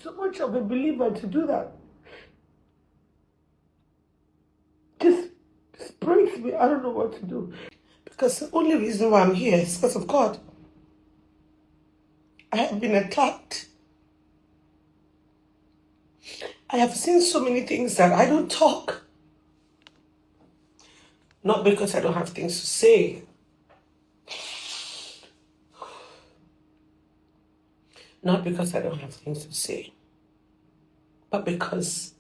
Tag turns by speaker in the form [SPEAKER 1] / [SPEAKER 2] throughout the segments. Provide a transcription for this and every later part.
[SPEAKER 1] so much of a believer to do that. Just breaks me. I don't know what to do. Because the only reason why I'm here is because of God. I have been attacked. I have seen so many things that I don't talk. Not because I don't have things to say. Not because I don't have things to say. But because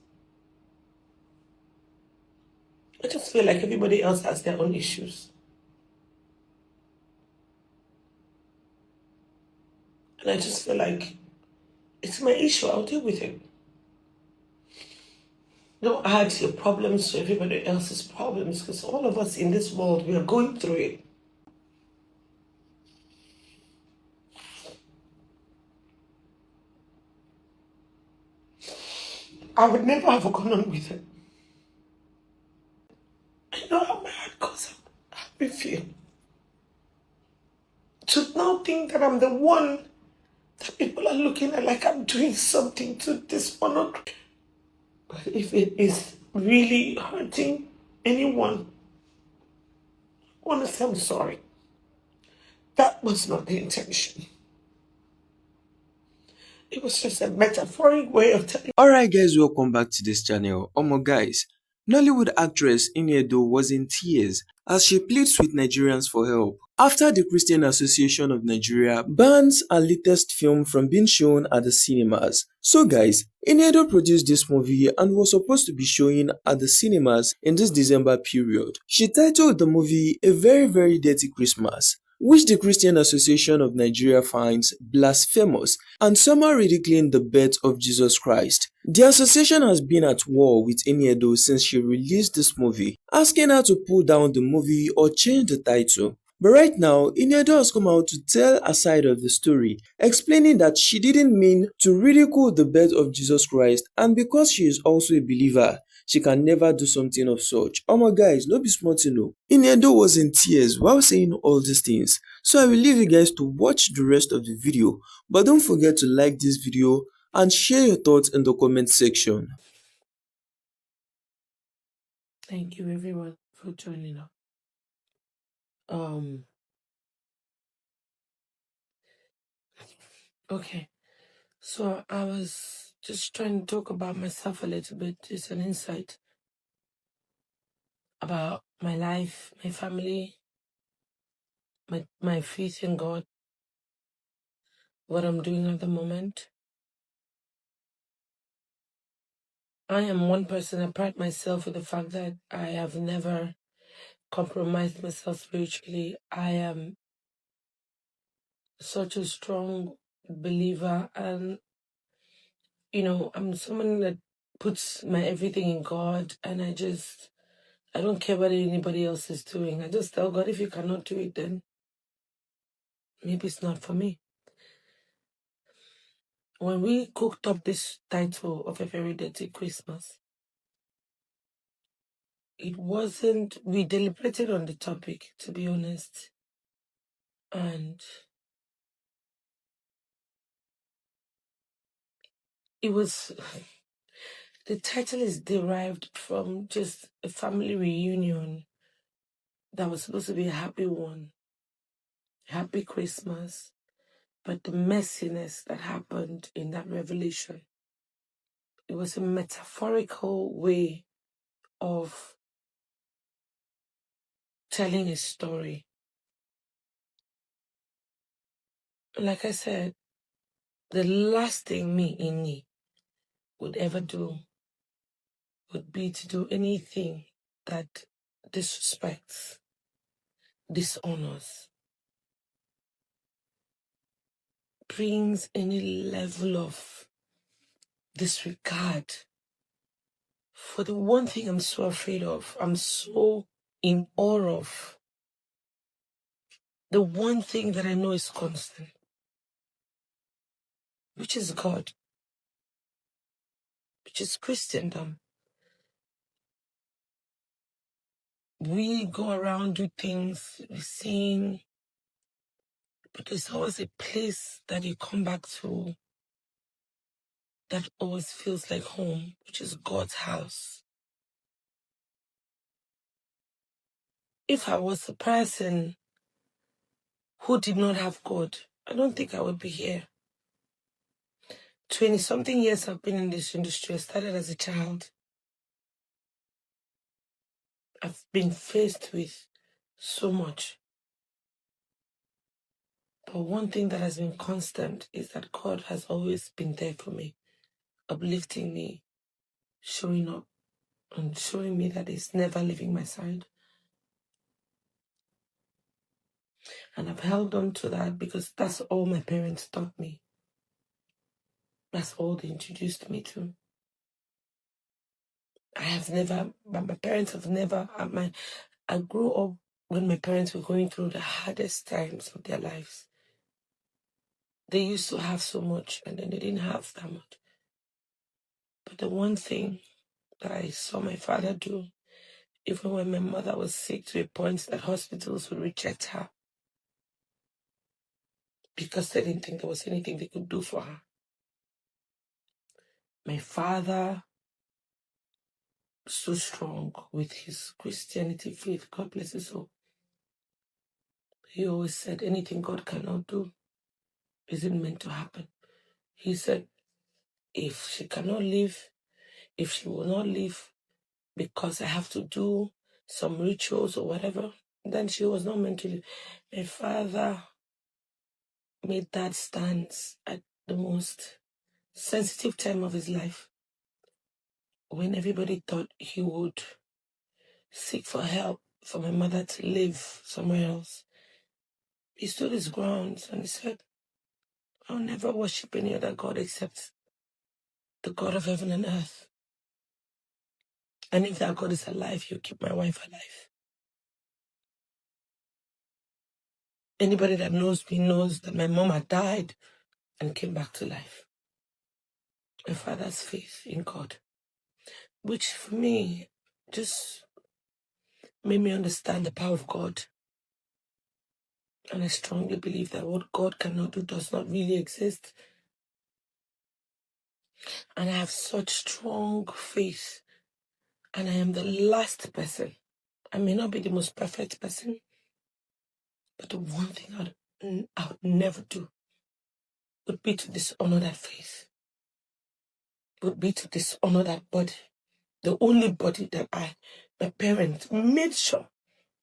[SPEAKER 1] I just feel like everybody else has their own issues. And I just feel like it's my issue. I'll deal with it. Don't add your problems to everybody else's problems, because all of us in this world, we are going through it. I would never have gone on with it. I know how my heart goes out. How we feel. To now think that I'm the one that people are looking at like I'm doing something to dishonor. But if it is really hurting anyone, I want to say I'm sorry. That was not the intention. It was just a metaphoric way of telling.
[SPEAKER 2] Alright guys, welcome back to this channel. Guys, Nollywood actress Iniedo was in tears as she pleads with Nigerians for help after the Christian Association of Nigeria bans her latest film from being shown at the cinemas. So guys, Iniedo produced this movie and was supposed to be showing at the cinemas in this December period. She titled the movie A Very Dirty Christmas, which the Christian Association of Nigeria finds blasphemous and somehow ridiculing the birth of Jesus Christ. The association has been at war with Iniedo since she released this movie, asking her to pull down the movie or change the title. But right now, Iniedo has come out to tell a side of the story, explaining that she didn't mean to ridicule the birth of Jesus Christ, and because she is also a believer, she can never do something of such. Guys, no be small thing o. Iniedo was in tears while saying all these things, so I will leave you guys to watch the rest of the video, but don't forget to like this video and share your thoughts in the comment section.
[SPEAKER 1] Thank you everyone for joining up. Okay. So I was just trying to talk about myself a little bit, just an insight about my life, my family, my faith in God, what I'm doing at the moment. I am one person. I pride myself with the fact that I have never compromised myself spiritually. I am such a strong believer, and I'm someone that puts my everything in God, and I don't care what anybody else is doing. I just tell God, if you cannot do it, then maybe it's not for me. When we cooked up this title of A Very Dirty Christmas, we deliberated on the topic, to be honest. And the title is derived from just a family reunion that was supposed to be a happy one, happy Christmas, but the messiness that happened in that revelation, it was a metaphorical way of telling a story. Like I said, the last thing me would ever do would be to do anything that disrespects, dishonors, brings any level of disregard for the one thing I'm so afraid of, I'm so in awe of, the one thing that I know is constant, which is God, which is Christendom. We go around, do things, we sing, but there's always a place that you come back to that always feels like home, which is God's house. If I was a person who did not have God, I don't think I would be here. 20-something years I've been in this industry. I started as a child. I've been faced with so much. But one thing that has been constant is that God has always been there for me, uplifting me, showing up, and showing me that He's never leaving my side. And I've held on to that because that's all my parents taught me. That's all they introduced me to. My parents have never, I grew up when my parents were going through the hardest times of their lives. They used to have so much and then they didn't have that much. But the one thing that I saw my father do, even when my mother was sick to a point that hospitals would reject her because they didn't think there was anything they could do for her. My father, so strong with his Christianity faith, God bless his soul. He always said anything God cannot do isn't meant to happen. He said if she cannot live, if she will not live because I have to do some rituals or whatever, then she was not meant to live. My father made that stance at the most sensitive time of his life when everybody thought he would seek for help for my mother to live somewhere else. He stood his ground and he said, I'll never worship any other God except the God of heaven and earth. And if that God is alive, he'll keep my wife alive. Anybody that knows me knows that my mom had died and came back to life. My father's faith in God, which for me just made me understand the power of God. And I strongly believe that what God cannot do does not really exist. And I have such strong faith. And I am the last person. I may not be the most perfect person, but the one thing I would never do would be to dishonor that faith, would be to dishonor that body. The only body that my parents made sure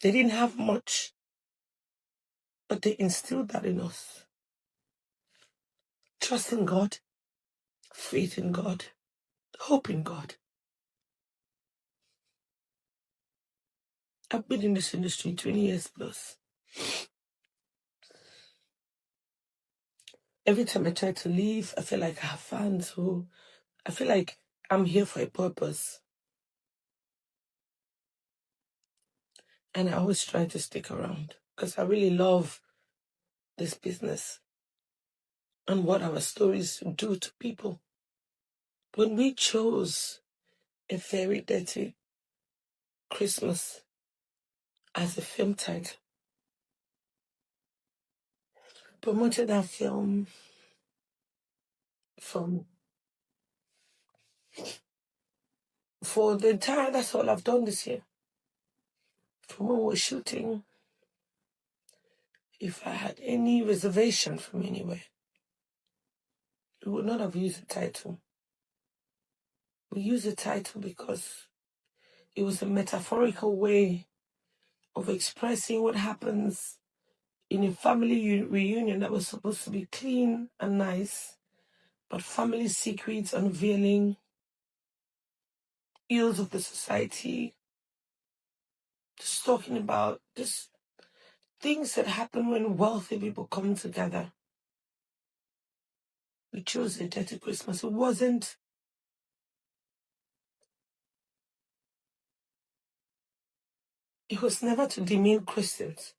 [SPEAKER 1] they didn't have much, but they instilled that in us. Trust in God, faith in God, hope in God. I've been in this industry 20 years plus. Every time I try to leave, I feel like I have fans I feel like I'm here for a purpose. And I always try to stick around because I really love this business and what our stories do to people. When we chose A Very Dirty Christmas as a film title, promoted that film for the entire, that's all I've done this year. From when we were shooting, if I had any reservation from anywhere, we would not have used the title. We used the title because it was a metaphorical way of expressing what happens in a family reunion that was supposed to be clean and nice, but family secrets unveiling, ills of the society, just talking about just things that happen when wealthy people come together. We chose A Dirty Christmas. It was never to demean Christians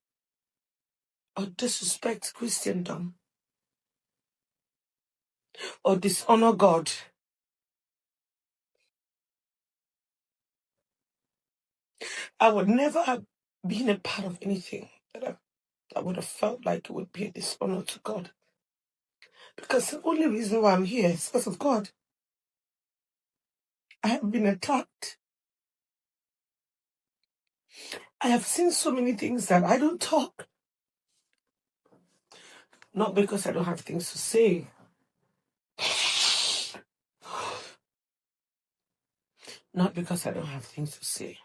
[SPEAKER 1] or disrespect Christendom or dishonor God. I would never have been a part of anything that I would have felt like it would be a dishonor to God. Because the only reason why I'm here is because of God. I have been attacked. I have seen so many things that I don't talk. Not because I don't have things to say. Not because I don't have things to say.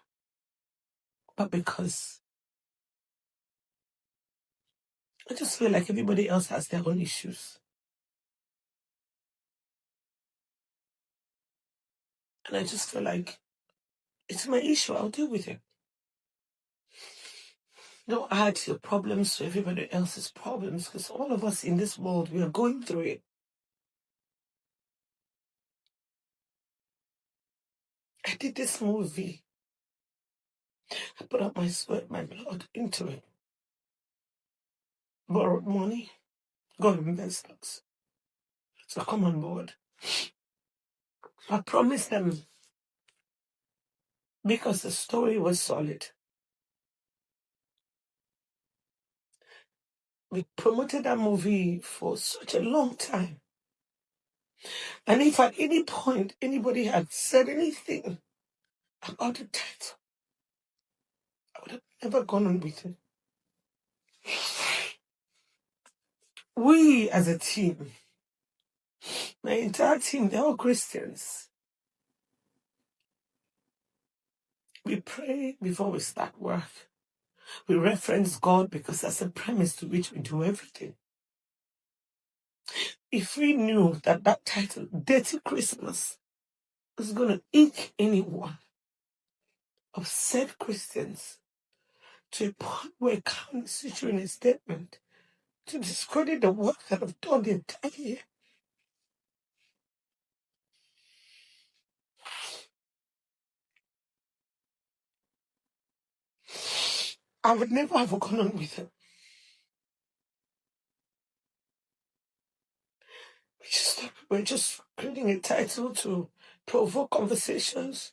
[SPEAKER 1] But because I just feel like everybody else has their own issues. And I just feel like it's my issue. I'll deal with it. Don't add your problems to everybody else's problems, because all of us in this world, we are going through it. I did this movie. I put up my sweat, my blood into it. Borrowed money. Got investors to come on board. I promised them, because the story was solid. We promoted that movie for such a long time. And if at any point anybody had said anything about the title, I would have never gone on with it. We as a team, my entire team, they're all Christians. We pray before we start work. We reference God because that's the premise to which we do everything. If we knew that that title, Dirty Christmas, was going to ink anyone, upset Christians, to a point where it counts issuing a statement to discredit the work that I've done the entire year, I would never have gone on with it. We're just creating a title to provoke conversations.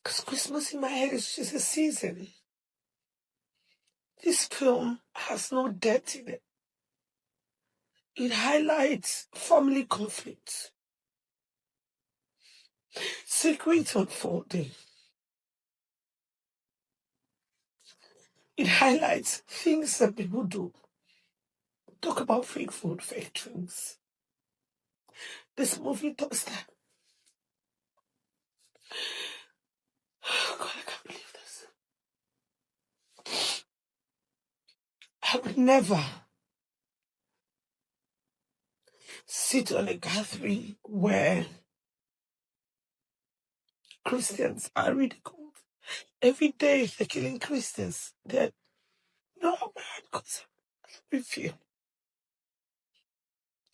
[SPEAKER 1] Because Christmas in my head is just a season. This film has no depth in it. It highlights family conflicts, secrets unfolding. It highlights things that people do. Talk about fake food, fake drinks. This movie does that. Oh God, I can't believe this. I would never sit on a gathering where Christians are ridiculed. Every day they're killing Christians. They're no man, because we feel.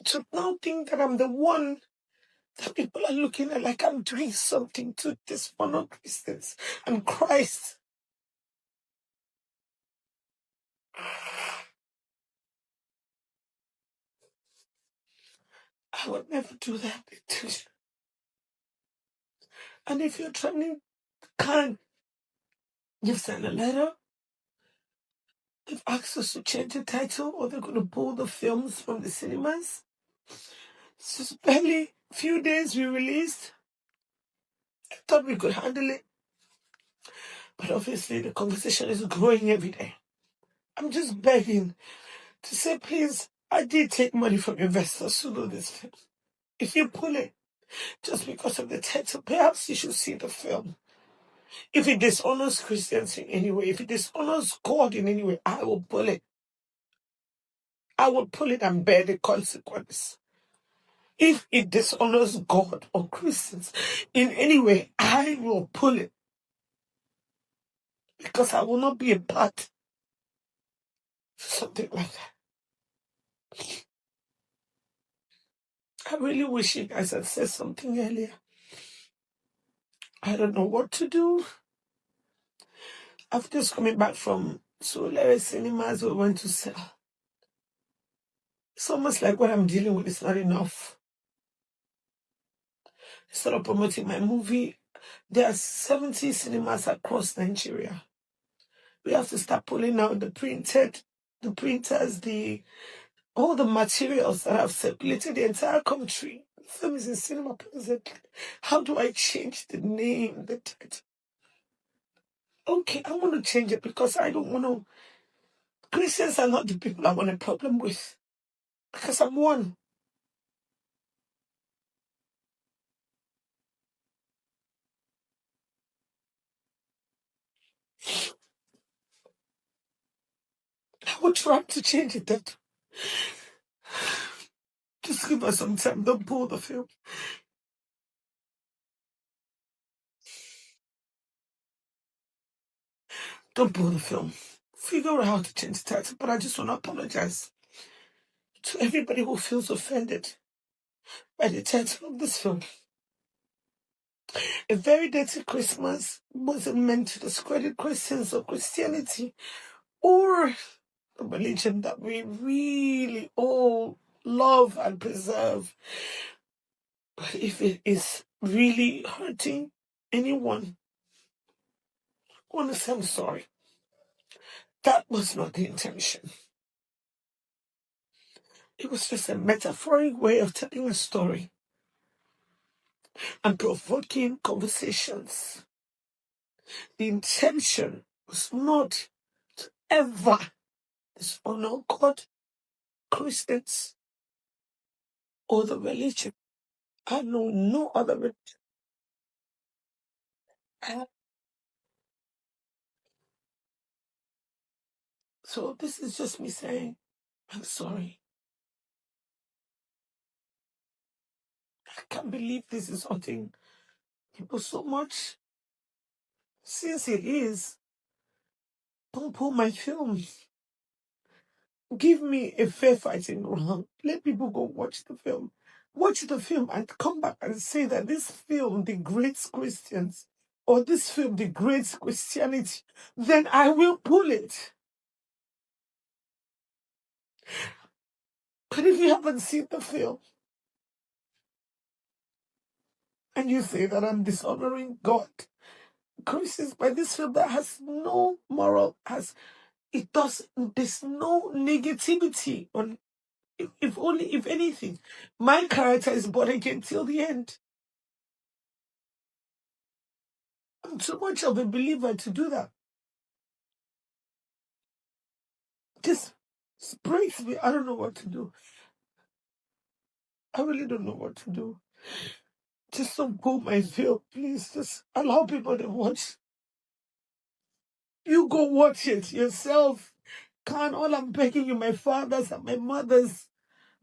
[SPEAKER 1] To now think that I'm the one that people are looking at like I'm doing something to dishonor Christians and Christ. I would never do that. And if you're trying to you've sent a letter, they've asked us to change the title, or they're going to pull the films from the cinemas. It's just barely a few days we released. I thought we could handle it. But obviously the conversation is growing every day. I'm just begging to say, please, I did take money from investors to do this film. If you pull it just because of the title, perhaps you should see the film. If it dishonors Christians in any way, if it dishonors God in any way, I will pull it. I will pull it and bear the consequence. If it dishonors God or Christians in any way, I will pull it. Because I will not be a part of something like that. I really wish you guys had said something earlier. I don't know what to do. After just coming back from Solar Cinemas, we went to sell. It's almost like what I'm dealing with is not enough. Instead of promoting my movie, there are 70 cinemas across Nigeria. We have to start pulling out the printers, all the materials that have circulated the entire country. film is in cinema presently. How do I change the name, the title? Okay, I want to change it because I don't want to. Christians are not the people I want a problem with. Because I'm one. I will try to change it. That just give us some time. Don't pull the film. Don't pull the film. Figure out how to change the title. But I just want to apologize to everybody who feels offended by the title of this film. A Very Dirty Christmas wasn't meant to discredit Christians or Christianity or the religion that we really all love and preserve. But if it is really hurting anyone, I want to say I'm sorry. That was not the intention. It was just a metaphoric way of telling a story and provoking conversations. The intention was not to ever dishonor God, Christians, or the religion. I know no other religion. So this is just me saying, I'm sorry. I can't believe this is something people so much. Since it is, don't pull my film. Give me a fair fighting ground. Let people go watch the film. Watch the film and come back and say that this film degrades Christians or this film degrades Christianity. Then I will pull it. But if you haven't seen the film and you say that I'm dishonoring God, Christians, by this film that has no moral, there's no negativity on. If only, if anything, my character is born again till the end. I'm too much of a believer to do that. Just breaks me. I don't know what to do. I really don't know what to do. Just don't pull my film, please. Just allow people to watch. You go watch it yourself. Can all I'm begging you, my fathers and my mothers,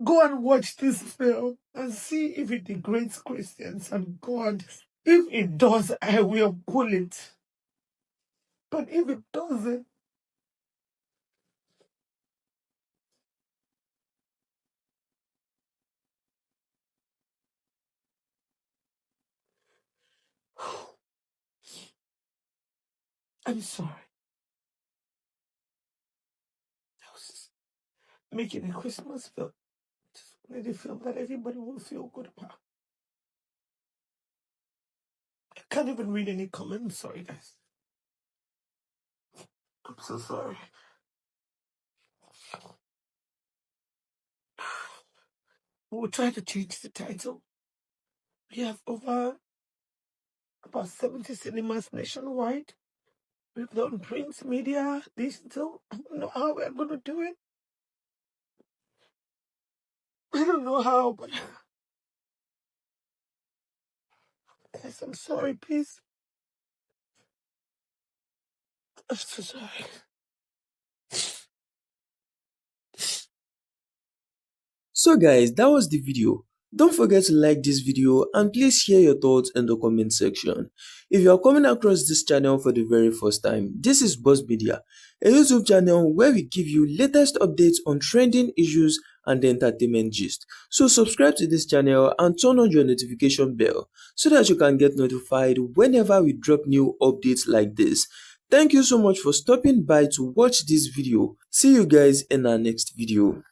[SPEAKER 1] go and watch this film and see if it degrades Christians and God. If it does, I will pull it. But if it doesn't, I'm sorry. I was just making a Christmas film. Just wanted a film that everybody will feel good about. I can't even read any comments. Sorry, guys. I'm so sorry. We'll try to change the title. We have over about 70 cinemas nationwide. We've done print, media, digital. I don't know how we're going to do it. I don't know how, but guys, I'm sorry, please. I'm so sorry.
[SPEAKER 2] So guys, that was the video. Don't forget to like this video and please share your thoughts in the comment section. If you are coming across this channel for the very first time, this is Boss Media, a YouTube channel where we give you latest updates on trending issues and the entertainment gist. So subscribe to this channel and turn on your notification bell so that you can get notified whenever we drop new updates like this. Thank you so much for stopping by to watch this video. See you guys in our next video.